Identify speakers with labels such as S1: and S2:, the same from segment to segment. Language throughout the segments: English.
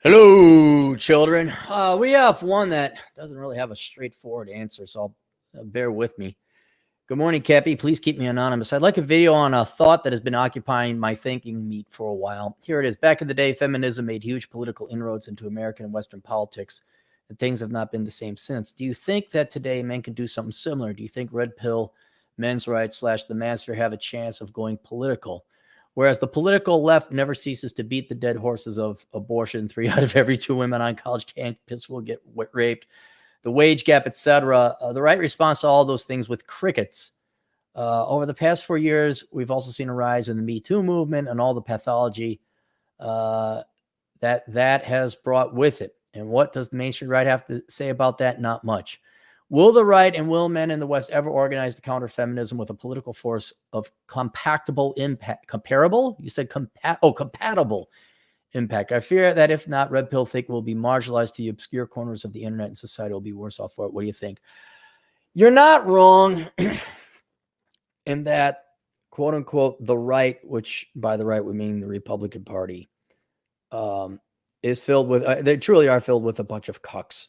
S1: Hello, children. We have one that doesn't really have a straightforward answer, so bear with me. Good morning, Cappy. Please keep me anonymous. I'd like a video on a thought that has been occupying my thinking meat for a while. Here it is. Back in the day, feminism made huge political inroads into American and Western politics, and things have not been the same since. Do you think that today men can do something similar? Do you think red pill, men's rights / the master have a chance of going political? Whereas the political left never ceases to beat the dead horses of abortion. 3 out of every 2 women on college campus will get raped. The wage gap, etc. The right response to all those things with crickets. Over the past 4 years, we've also seen a rise in the Me Too movement and all the pathology that has brought with it. And what does the mainstream right have to say about that? Not much. Will the right and will men in the West ever organize to counter feminism with a political force of compatible impact? Comparable? You said compatible impact. I fear that if not, red pill think will be marginalized to the obscure corners of the internet and society will be worse off for it. What do you think? You're not wrong in that, quote unquote, the right, which by the right we mean the Republican Party, is filled with, they truly are filled with a bunch of cucks.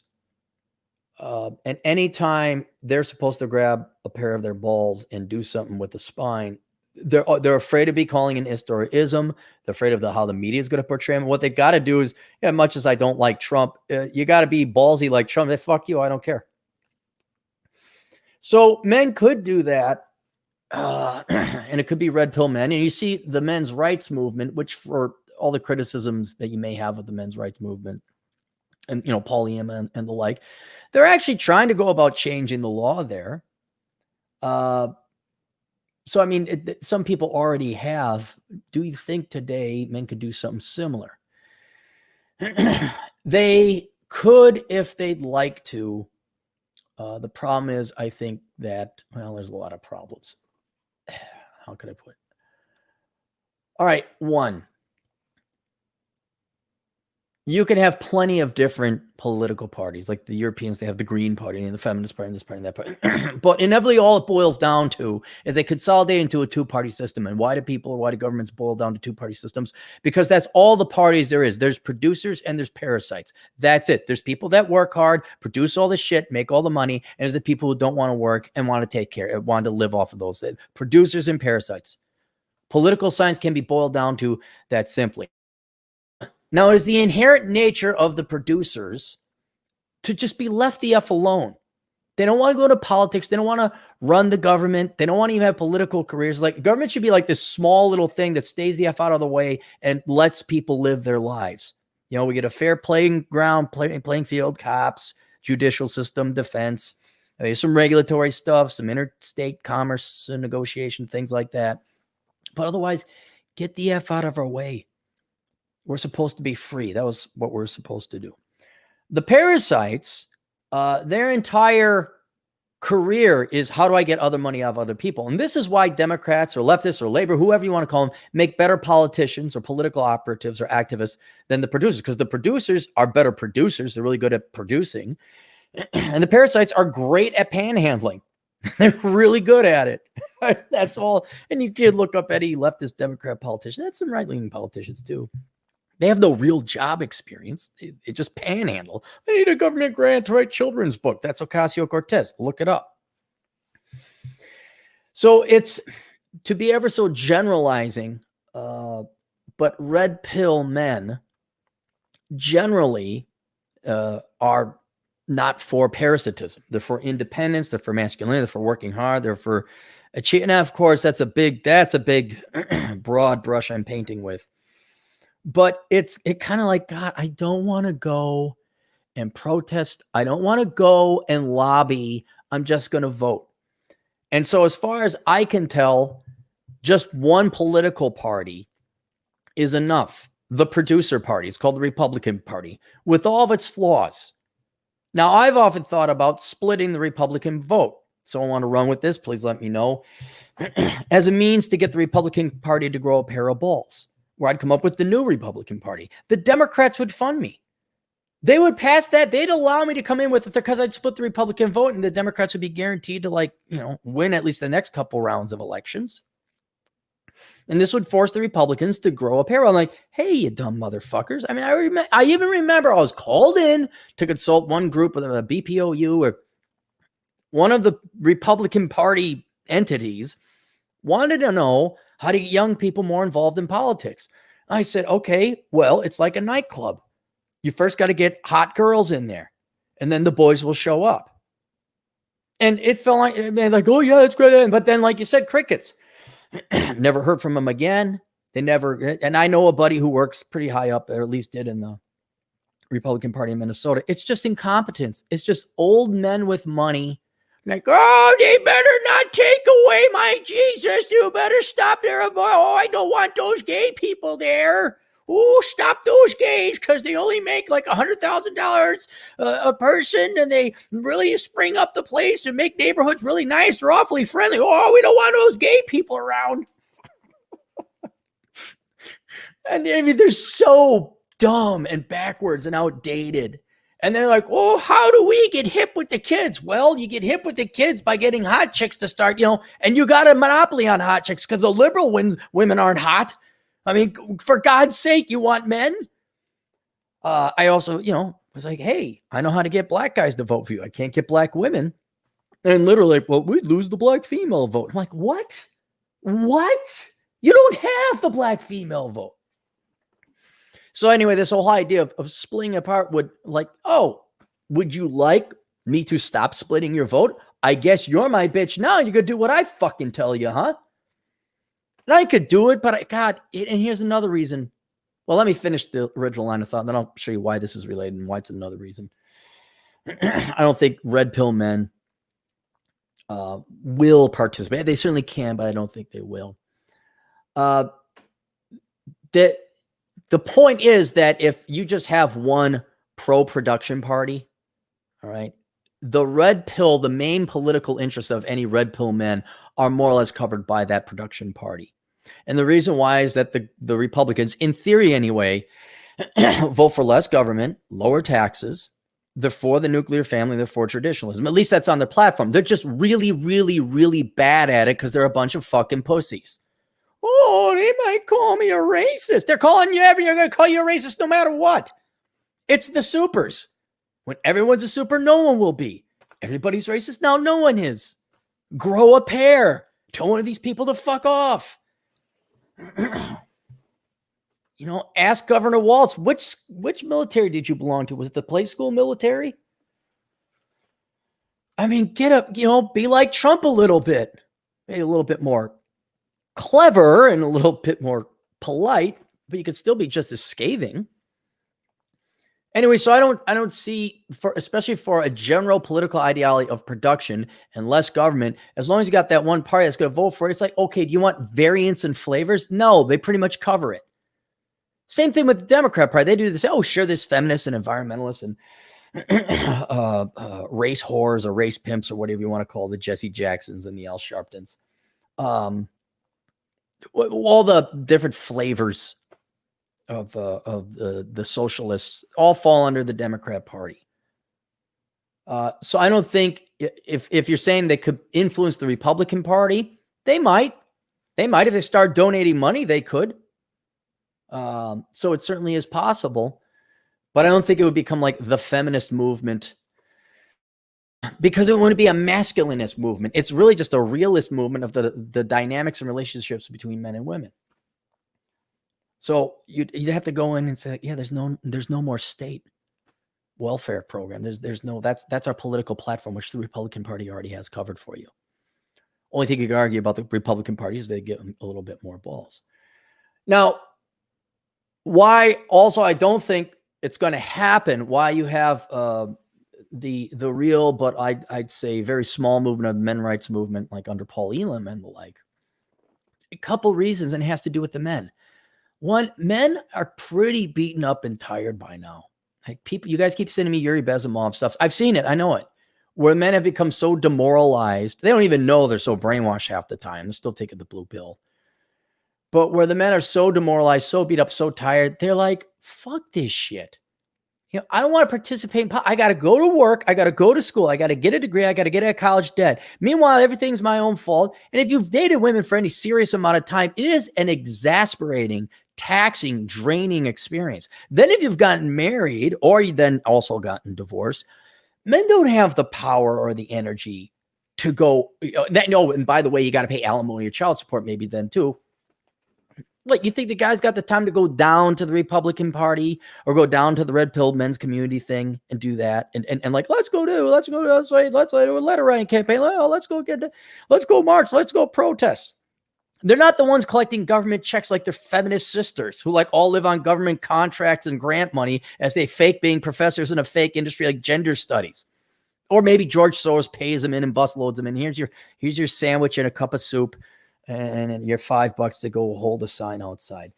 S1: And anytime they're supposed to grab a pair of their balls and do something with the spine, they're afraid to be calling an ist or ism. They're afraid of how the media is going to portray them. What they got to do is, much as I don't like Trump, you got to be ballsy like Trump. They fuck you. I don't care. So men could do that. And it could be red pill men. And you see the men's rights movement, which for all the criticisms that you may have of the men's rights movement and, polyam and the like, they're actually trying to go about changing the law there. So, I mean, some people already have. Do you think today men could do something similar? They could if they'd like to. The problem is, I think that, there's a lot of problems. How could I put it? All right, one. You can have plenty of different political parties, like the Europeans, they have the Green Party and the Feminist Party and this party and that party. But inevitably, all it boils down to is they consolidate into a two-party system. And why do governments boil down to two-party systems? Because that's all the parties there is. There's producers and there's parasites. That's it. There's people that work hard, produce all the shit, make all the money. And there's the people who don't want to work and want to take care, want to live off of those. Producers and parasites. Political science can be boiled down to that simply. Now, it is the inherent nature of the producers to just be left the F alone. They don't want to go to politics. They don't want to run the government. They don't want to even have political careers. Like, government should be like this small little thing that stays the F out of the way and lets people live their lives. We get a fair playing ground, playing field, cops, judicial system, defense. There's some regulatory stuff, some interstate commerce and negotiation, things like that. But otherwise, get the F out of our way. We're supposed to be free. That was what we're supposed to do. The parasites, their entire career is how do I get other money out of other people? And this is why Democrats or leftists or labor, whoever you want to call them, make better politicians or political operatives or activists than the producers, because the producers are better producers. They're really good at producing. And the parasites are great at panhandling. They're really good at it. That's all. And you can look up any leftist Democrat politician. That's some right-leaning politicians too. They have no real job experience. They just panhandle. I need a government grant to write children's book. That's Ocasio-Cortez. Look it up. So it's to be ever so generalizing, but red pill men generally are not for parasitism. They're for independence. They're for masculinity. They're for working hard. They're for achieving. Now, of course, that's a big broad brush I'm painting with. But it kind of like, God, I don't want to go and protest. I don't want to go and lobby. I'm just going to vote. And so as far as I can tell, just one political party is enough. The producer party. It's called the Republican Party, with all of its flaws. Now, I've often thought about splitting the Republican vote. So I want to run with this. Please let me know. As a means to get the Republican Party to grow a pair of balls, where I'd come up with the new Republican Party. The Democrats would fund me. They would pass that. They'd allow me to come in with it because I'd split the Republican vote and the Democrats would be guaranteed to win at least the next couple rounds of elections. And this would force the Republicans to grow a pair. I'm like, hey, you dumb motherfuckers. I mean, I even remember I was called in to consult one group of the BPOU, or one of the Republican Party entities wanted to know how to get young people more involved in politics. I said, okay, well, it's like a nightclub. You first got to get hot girls in there, and then the boys will show up. And it felt like, oh yeah, that's great. But then, like you said, crickets. Never heard from them again. They never, and I know a buddy who works pretty high up, or at least did, in the Republican Party in Minnesota. It's just incompetence. It's just old men with money. Like, oh, they better not take away my Jesus. You better stop there. Oh, I don't want those gay people there. Oh, stop those gays, because they only make like $100,000 a person, and they really spring up the place and make neighborhoods really nice. They're awfully friendly. Oh, we don't want those gay people around. And I mean, they're so dumb and backwards and outdated. And they're like, oh, how do we get hip with the kids? Well, you get hip with the kids by getting hot chicks to start, and you got a monopoly on hot chicks, because the liberal women aren't hot. I mean, for God's sake, you want men? I also, was like, hey, I know how to get black guys to vote for you. I can't get black women. And literally, well, we'd lose the black female vote. I'm like, what? What? You don't have the black female vote. So anyway, this whole idea of splitting apart would would you like me to stop splitting your vote? I guess you're my bitch now. You're going to do what I fucking tell you, huh? And I could do it, but and here's another reason. Well, let me finish the original line of thought, and then I'll show you why this is related and why it's another reason. I don't think red pill men will participate. They certainly can, but I don't think they will. The point is that if you just have one pro-production party, all right, the red pill, the main political interests of any red pill men are more or less covered by that production party. And the reason why is that the Republicans, in theory anyway, vote for less government, lower taxes. They're for the nuclear family. They're for traditionalism. At least that's on their platform. They're just really, really, really bad at it because they're a bunch of fucking pussies. Oh, they might call me a racist. They're calling you they're going to call you a racist no matter what. It's the supers. When everyone's a super, no one will be. Everybody's racist now. No one is. Grow a pair. Tell one of these people to fuck off. Ask Governor Walz, which military did you belong to? Was it the play school military? I mean, get up, be like Trump a little bit. Maybe a little bit more clever and a little bit more polite, but you could still be just as scathing. Anyway, so I don't see, especially for a general political ideology of production and less government, as long as you got that one party that's going to vote for it, it's like, okay, do you want variants and flavors? No, they pretty much cover it. Same thing with the Democrat Party. They do this. Oh, sure, there's feminists and environmentalists and race whores or race pimps or whatever you want to call the Jesse Jacksons and the Al Sharptons. All the different flavors of the socialists all fall under the Democrat Party. So I don't think if you're saying they could influence the Republican Party, they might. If they start donating money, they could. So it certainly is possible, but I don't think it would become like the feminist movement, because it wouldn't be a masculinist movement. It's really just a realist movement of the dynamics and relationships between men and women. So you'd have to go in and say, yeah, there's no more state welfare program. That's our political platform, which the Republican Party already has covered for you. Only thing you could argue about the Republican Party is they get a little bit more balls. Now, why also I don't think it's going to happen, why you have the real, but I'd say very small movement of men rights movement, like under Paul Elam and the like. A couple reasons, and it has to do with the men. One, men are pretty beaten up and tired by now. Like you guys keep sending me Yuri Bezimov stuff. I've seen it. I know it. Where men have become so demoralized. They don't even know they're so brainwashed half the time. They're still taking the blue pill. But where the men are so demoralized, so beat up, so tired, they're like, fuck this shit. I don't want to participate in I got to go to work. I got to go to school. I got to get a degree. I got to get a college debt. Meanwhile, everything's my own fault. And if you've dated women for any serious amount of time, it is an exasperating, taxing, draining experience. Then if you've gotten married or you then also gotten divorced, men don't have the power or the energy to go. No, and by the way, you got to pay alimony or child support maybe then too. What, you think the guy's got the time to go down to the Republican Party or go down to the red pill men's community thing and do that? And like, let's do a letter writing campaign. Let's go march. Let's go protest. They're not the ones collecting government checks like their feminist sisters who like all live on government contracts and grant money as they fake being professors in a fake industry like gender studies. Or maybe George Soros pays them in and bus loads them in. Here's your sandwich and a cup of soup. And your $5 to go hold a sign outside.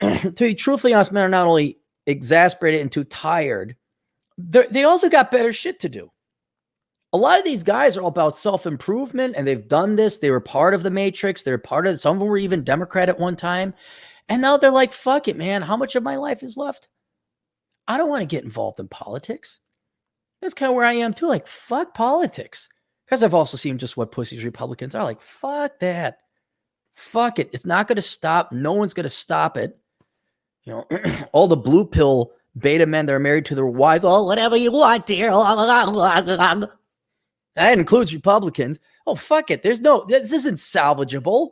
S1: To be truthfully honest, men are not only exasperated and too tired, they also got better shit to do. A lot of these guys are all about self-improvement, and they've done this. They were part of the Matrix. They're part of it. Some of them were even Democrat at one time. And now they're like, fuck it, man. How much of my life is left? I don't want to get involved in politics. That's kind of where I am too. Like, fuck politics. Because I've also seen just what pussies Republicans are. Like, fuck that. Fuck it. It's not going to stop. No one's going to stop it. All the blue pill beta men that are married to their wives. Oh, whatever you want, dear. That includes Republicans. Oh, fuck it. This isn't salvageable.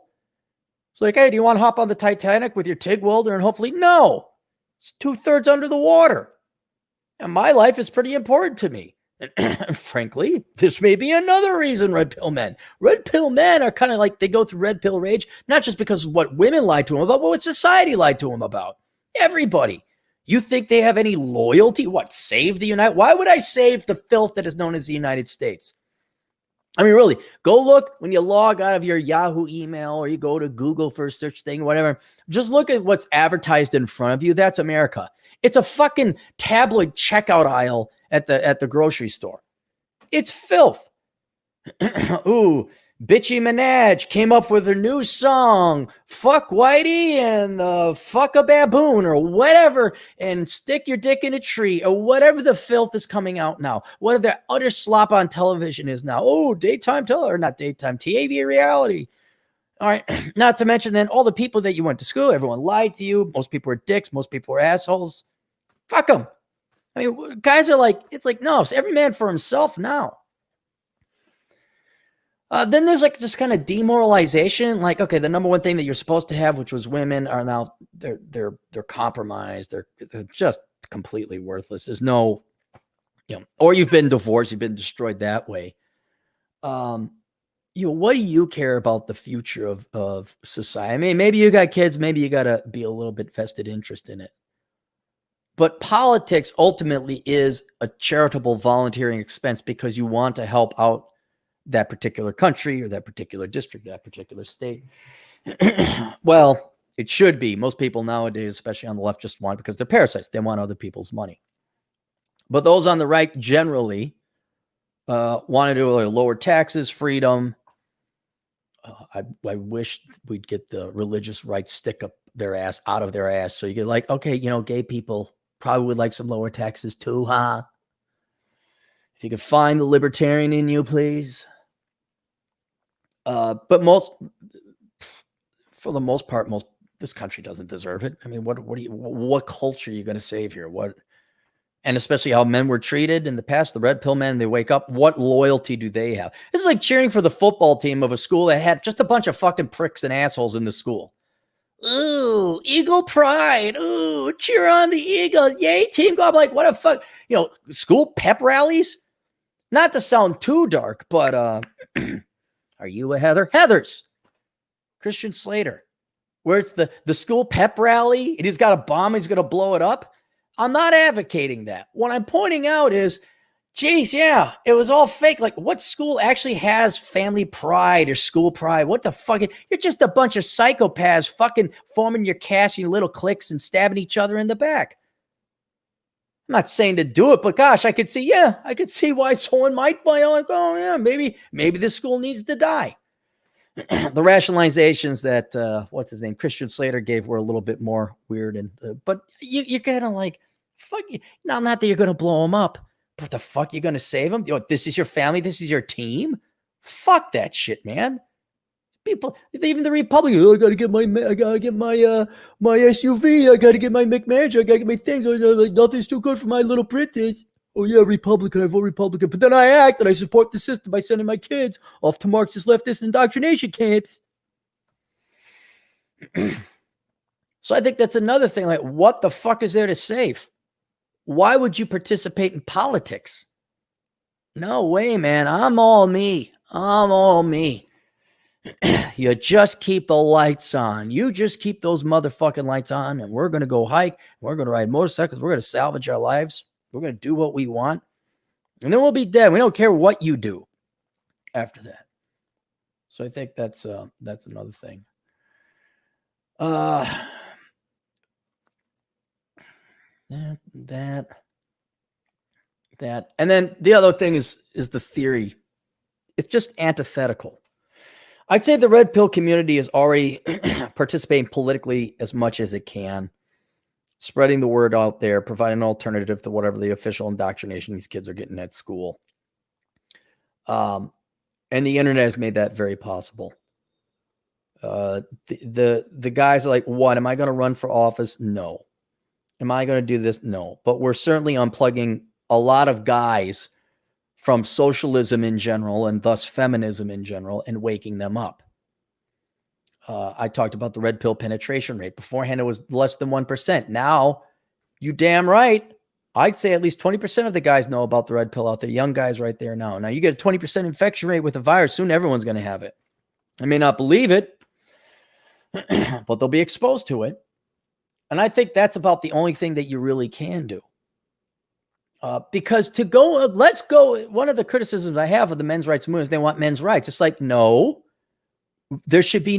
S1: It's like, hey, do you want to hop on the Titanic with your TIG welder? And hopefully, no. It's 2/3 under the water. And my life is pretty important to me. And frankly, this may be another reason red pill men are kind of like, they go through red pill rage, not just because of what women lied to them about, but what society lied to them about. Everybody. You think they have any loyalty? What, save the United? Why would I save the filth that is known as the United States? I mean, really, go look when you log out of your Yahoo email or you go to Google for a search thing, whatever. Just look at what's advertised in front of you. That's America. It's a fucking tabloid checkout aisle at the grocery store. It's filth. Ooh, Bitchy Minaj came up with a new song, Fuck Whitey and Fuck a Baboon or whatever, and stick your dick in a tree or whatever the filth is coming out now. What the utter slop on television is now. Oh, TV reality. All right, not to mention then all the people that you went to school, everyone lied to you. Most people were dicks. Most people were assholes. Fuck them. I mean, guys are like, it's like, no, it's every man for himself now. Then there's like just kind of demoralization. Like, okay, the number one thing that you're supposed to have, which was women, are now they're compromised. They're just completely worthless. There's no, or you've been divorced, you've been destroyed that way. What do you care about the future of society? I mean, maybe you got kids, maybe you got to be a little bit vested interest in it. But politics ultimately is a charitable volunteering expense because you want to help out that particular country or that particular district, that particular state. Well, it should be. Most people nowadays, especially on the left, just want because they're parasites. They want other people's money. But those on the right generally want to do lower taxes, freedom. I wish we'd get the religious right stick up their ass, out of their ass. So you get like, okay, gay people probably would like some lower taxes too, huh? If you could find the libertarian in you, please. But for the most part, this country doesn't deserve it. I mean, what culture are you going to save here? And especially how men were treated in the past, the red pill men, they wake up. What loyalty do they have? This is like cheering for the football team of a school that had just a bunch of fucking pricks and assholes in the school. Ooh, Eagle pride. Ooh, cheer on the Eagles. Yay, team go. I'm like, what a fuck. School pep rallies? Not to sound too dark, but are you a Heather? Heathers. Christian Slater. Where it's the school pep rally and he's got a bomb, he's going to blow it up. I'm not advocating that. What I'm pointing out is, geez, yeah, it was all fake. Like, what school actually has family pride or school pride? What the fuck? You're just a bunch of psychopaths fucking forming your cast in little cliques and stabbing each other in the back. I'm not saying to do it, but gosh, I could see why someone might buy like, oh yeah, maybe this school needs to die. The rationalizations that what's his name, Christian Slater gave were a little bit more weird, but you're kind of like, Fuck you. Now, not that you're going to blow them up, but the fuck you're going to save them? This is your family. This is your team. Fuck that shit, man. People, even the Republicans, I gotta get my SUV. I gotta get my McMansion. I gotta get my things. Like, nothing's too good for my little princess. Oh yeah, Republican. I vote Republican, but then I act and I support the system by sending my kids off to Marxist leftist indoctrination camps. So I think that's another thing. Like, what the fuck is there to save? Why would you participate in politics? No way, man. I'm all me. I'm all me. You just keep the lights on. You just keep those motherfucking lights on, and we're going to go hike. We're going to ride motorcycles. We're going to salvage our lives. We're going to do what we want. And then we'll be dead. We don't care what you do after that. So I think that's another thing. That. And then the other thing is the theory. It's just antithetical. I'd say the red pill community is already participating politically as much as it can, spreading the word out there, providing an alternative to whatever the official indoctrination these kids are getting at school. And the internet has made that very possible. The guys are like, what? Am I going to run for office? No. Am I going to do this? No. But we're certainly unplugging a lot of guys from socialism in general and thus feminism in general and waking them up. I talked about the red pill penetration rate. Beforehand, it was less than 1%. Now, you damn right, I'd say at least 20% of the guys know about the red pill out there. Young guys right there now. Now, you get a 20% infection rate with a virus. Soon, everyone's going to have it. I may not believe it, but they'll be exposed to it. And I think that's about the only thing that you really can do. Because let's go. One of the criticisms I have of the men's rights movement is they want men's rights. It's like, no, there should be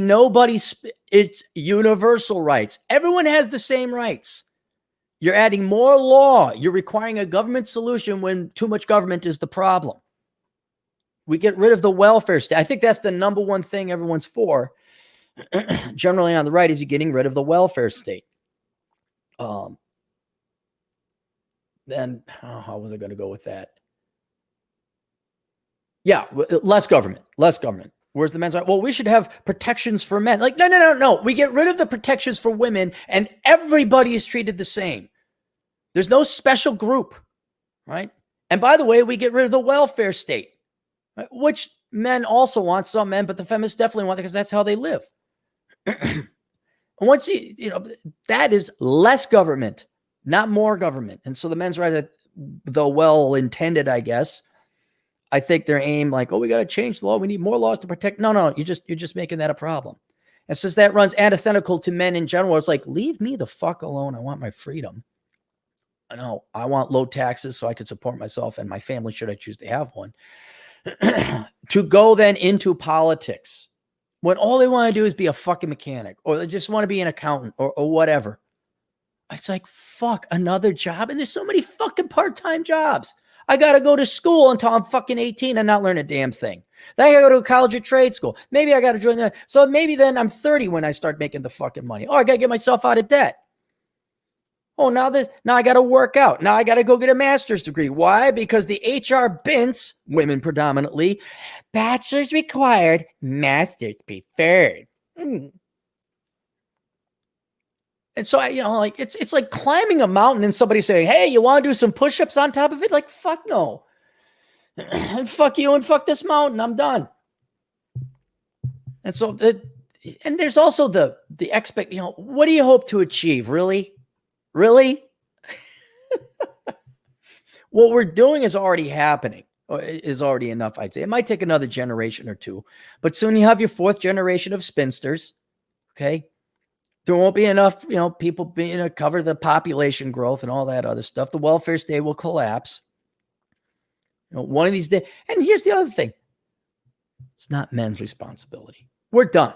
S1: it's universal rights. Everyone has the same rights. You're adding more law. You're requiring a government solution when too much government is the problem. We get rid of the welfare state. I think that's the number one thing everyone's for. Generally on the right is you getting rid of the welfare state. Then how was I going to go with that? Yeah, less government. Where's the men's right? Well, we should have protections for men. Like, no. We get rid of the protections for women and everybody is treated the same. There's no special group, right? And by the way, we get rid of the welfare state, right? Which men also want, some men, but the feminists definitely want it because that's how they live. And once that is less government, not more government. And so the men's right, though well-intended, I guess, I think their aim, like, oh, we got to change the law. We need more laws to protect. No, you're just making that a problem. And since that runs antithetical to men in general, it's like, leave me the fuck alone. I want my freedom. I want low taxes so I can support myself and my family should I choose to have one. To go then into politics when all they want to do is be a fucking mechanic or they just want to be an accountant or whatever. It's like, fuck, another job. And there's so many fucking part-time jobs. I got to go to school until I'm fucking 18 and not learn a damn thing. Then I got to go to a college or trade school. Maybe I got to join that. So maybe then I'm 30 when I start making the fucking money. Oh, I got to get myself out of debt. Oh, now I got to work out. Now I got to go get a master's degree. Why? Because the HR bints, women predominantly, bachelor's required, master's preferred. And so it's like climbing a mountain and somebody saying, hey, you want to do some push-ups on top of it? Like, fuck no. And fuck you and fuck this mountain. I'm done. And so and there's also the what do you hope to achieve? Really? Really? What we're doing is already happening, or is already enough, I'd say. It might take another generation or two, but soon you have your fourth generation of spinsters. Okay. There won't be enough, people being to cover the population growth and all that other stuff. The welfare state will collapse. One of these days. And here's the other thing. It's not men's responsibility. We're done.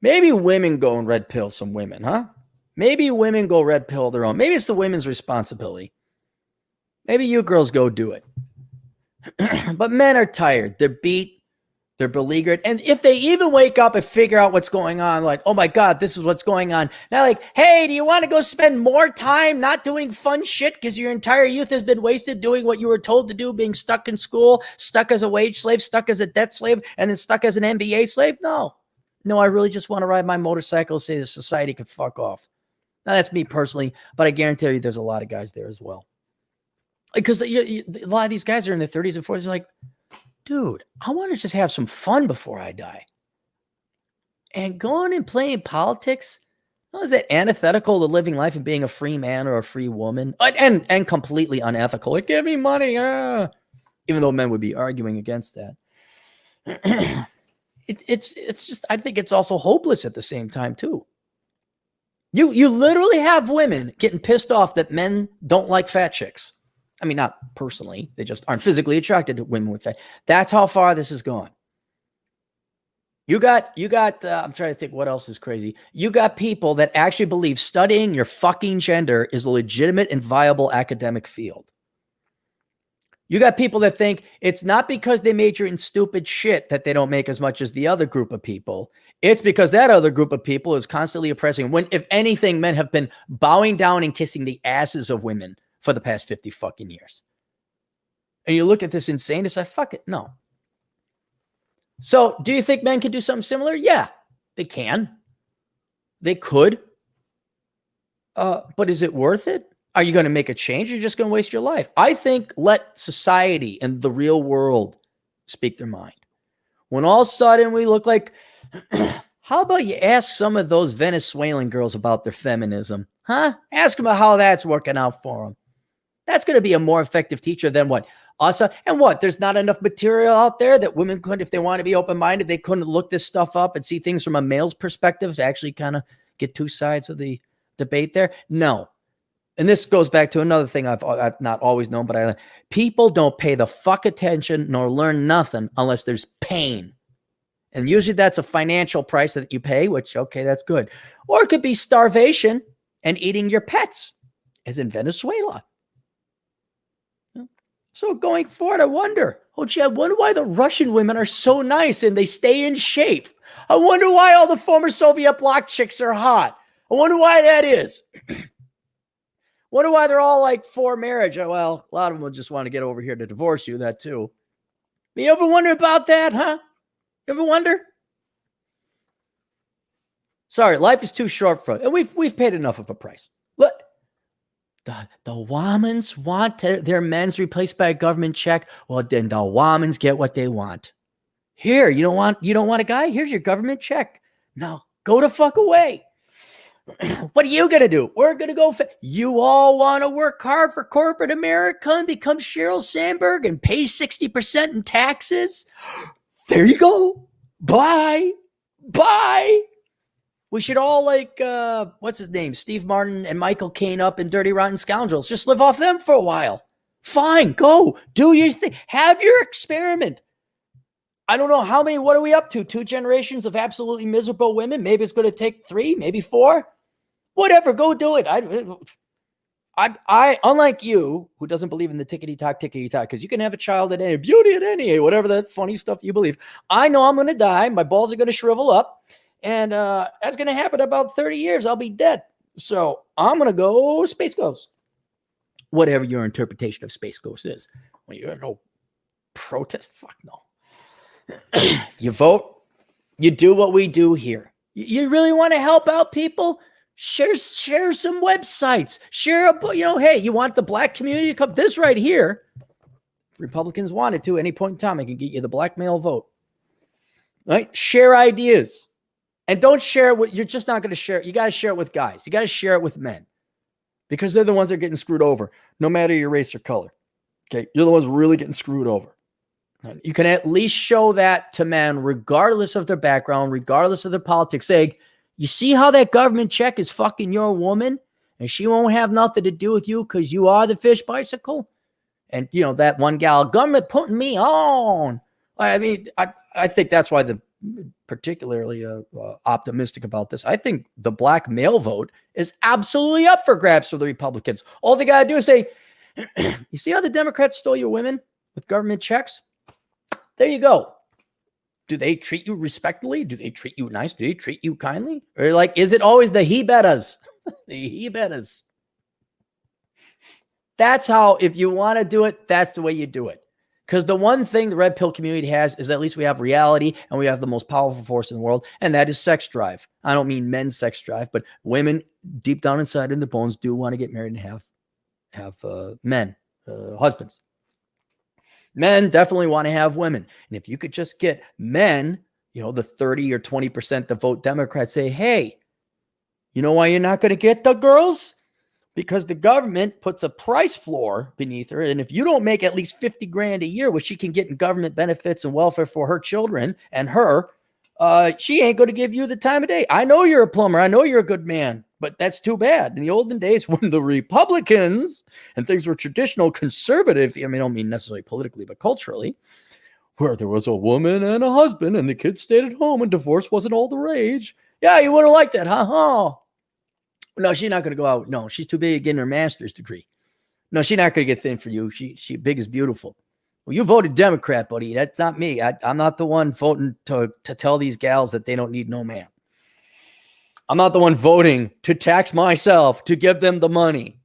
S1: Maybe women go and red pill some women, huh? Maybe women go red pill their own. Maybe it's the women's responsibility. Maybe you girls go do it. But men are tired. They're beat. They're beleaguered. And if they even wake up and figure out what's going on, like, oh my God, this is what's going on. Now, like, hey, do you want to go spend more time not doing fun shit because your entire youth has been wasted doing what you were told to do, being stuck in school, stuck as a wage slave, stuck as a debt slave, and then stuck as an MBA slave? No. No, I really just want to ride my motorcycle and say the society can fuck off. Now, that's me personally, but I guarantee you there's a lot of guys there as well. Because a lot of these guys are in their 30s and 40s, like, dude, I want to just have some fun before I die. And going and playing politics, is that antithetical to living life and being a free man or a free woman? And completely unethical. Like, give me money. Even though men would be arguing against that. It's just, I think it's also hopeless at the same time, too. You literally have women getting pissed off that men don't like fat chicks. I mean, not personally. They just aren't physically attracted to women with fat. That's how far this has gone. You got, I'm trying to think what else is crazy. You got people that actually believe studying your fucking gender is a legitimate and viable academic field. You got people that think it's not because they major in stupid shit that they don't make as much as the other group of people. It's because that other group of people is constantly oppressing. When, if anything, men have been bowing down and kissing the asses of women for the past 50 fucking years. And you look at this insane, it's like, fuck it, no. So do you think men can do something similar? Yeah, they can. They could. But is it worth it? Are you going to make a change? Or you're just going to waste your life. I think let society and the real world speak their mind. When all of a sudden we look like, how about you ask some of those Venezuelan girls about their feminism? Huh? Ask them about how that's working out for them. That's going to be a more effective teacher than what? Us. And what? There's not enough material out there that women could, if they want to be open-minded, they couldn't look this stuff up and see things from a male's perspective to actually kind of get two sides of the debate there? No. And this goes back to another thing I've not always known, but people don't pay the fuck attention nor learn nothing unless there's pain. And usually that's a financial price that you pay, which, okay, that's good. Or it could be starvation and eating your pets, as in Venezuela. So going forward, I wonder, I wonder why the Russian women are so nice and they stay in shape. I wonder why all the former Soviet bloc chicks are hot. I wonder why that is. Wonder why they're all like for marriage. Well, a lot of them will just want to get over here to divorce you, that too. You ever wonder about that, huh? You ever wonder? Sorry, life is too short for it. And we've paid enough of a price. Look. The womans want their men's replaced by a government check. Well, then the womans get what they want. Here, you don't want a guy? Here's your government check. Now, go the fuck away. What are you going to do? We're going to go. You all want to work hard for corporate America and become Sheryl Sandberg and pay 60% in taxes? There you go. Bye. Bye. We should all like, what's his name? Steve Martin and Michael Caine up in Dirty Rotten Scoundrels. Just live off them for a while. Fine, go. Do your thing. Have your experiment. I don't know how many, what are we up to? 2 generations of absolutely miserable women? Maybe it's going to take 3, maybe 4. Whatever, go do it. I unlike you, who doesn't believe in the tickety-tock, because you can have a child at any, beauty at any age, whatever that funny stuff you believe. I know I'm going to die. My balls are going to shrivel up. And that's going to happen in about 30 years. I'll be dead. So I'm going to go Space Ghost. Whatever your interpretation of Space Ghost is. When you're going to go protest, fuck no. You vote. You do what we do here. You really want to help out people? Share some websites. Share a, hey, you want the black community to come? This right here. Republicans wanted to, at any point in time, I can get you the black male vote. Right? Share ideas. And don't share it with, you're just not going to share it. You got to share it with guys. You got to share it with men because they're the ones that are getting screwed over, no matter your race or color. Okay. You're the ones really getting screwed over. You can at least show that to men, regardless of their background, regardless of their politics. Say, you see how that government check is fucking your woman and she won't have nothing to do with you because you are the fish bicycle. And that one gal, government putting me on. I mean, I think that's why the particularly optimistic about this. I think the black male vote is absolutely up for grabs for the Republicans. All they got to do is say, you see how the Democrats stole your women with government checks? There you go. Do they treat you respectfully? Do they treat you nice? Do they treat you kindly? Or like, is it always the he bettas? The he bettas. That's how, if you want to do it, that's the way you do it. Because the one thing the red pill community has is at least we have reality and we have the most powerful force in the world, and that is sex drive. I don't mean men's sex drive, but women deep down inside in their bones do want to get married and have men, husbands. Men definitely want to have women. And if you could just get men, the 30 or 20% that vote Democrat, say, hey, you know why you're not going to get the girls? Because the government puts a price floor beneath her. And if you don't make at least 50 grand a year, which she can get in government benefits and welfare for her children and her, she ain't going to give you the time of day. I know you're a plumber. I know you're a good man, but that's too bad. In the olden days when the Republicans and things were traditional conservative, I don't mean necessarily politically, but culturally, where there was a woman and a husband and the kids stayed at home and divorce wasn't all the rage. Yeah, you would have liked that, huh? No, she's not going to go out. No, she's too big getting her master's degree. No, she's not going to get thin for you. She big is beautiful. Well, you voted Democrat, buddy. That's not me. I'm not the one voting to tell these gals that they don't need no man. I'm not the one voting to tax myself to give them the money.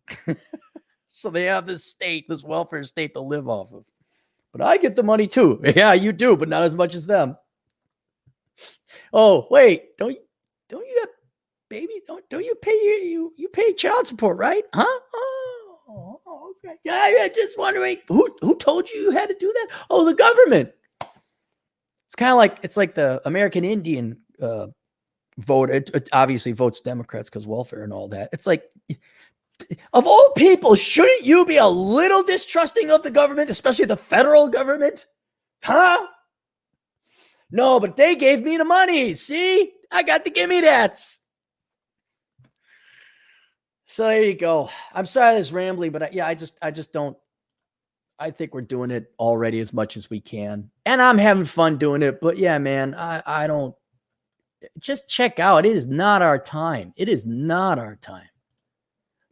S1: So they have this state, this welfare state to live off of. But I get the money too. Yeah, you do, but not as much as them. Oh, wait, don't you have baby? Don't you pay you pay child support, right? Huh? Oh, okay. Yeah, just wondering who told you had to do that? Oh, the government. It's kind of like the American Indian vote. It obviously votes Democrats because welfare and all that. It's like, of all people, shouldn't you be a little distrusting of the government, especially the federal government? Huh? No, but they gave me the money. See, I got to give me that. So there you go. I'm sorry this rambling, but I just don't. I think we're doing it already as much as we can, and I'm having fun doing it. But yeah, man, I don't. Just check out. It is not our time. It is not our time.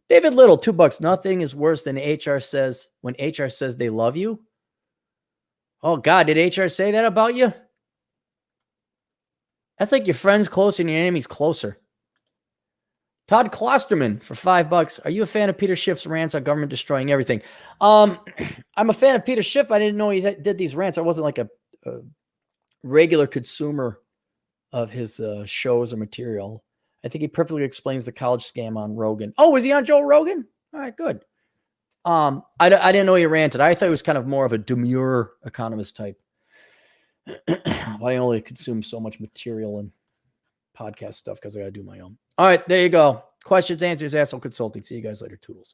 S1: David Little, $2. Nothing is worse than HR says when HR says they love you. Oh God, did HR say that about you? That's like your friend's closer and your enemy's closer. Todd Klosterman for $5. Are you a fan of Peter Schiff's rants on government destroying everything? I'm a fan of Peter Schiff. I didn't know he did these rants. I wasn't like a regular consumer of his shows or material. I think he perfectly explains the college scam on Rogan. Oh, was he on Joe Rogan? All right, good. I didn't know he ranted. I thought he was kind of more of a demure economist type. I only consume so much material and podcast stuff because I got to do my own. All right, there you go. Questions, answers, Asshole Consulting. See you guys later. Toodles.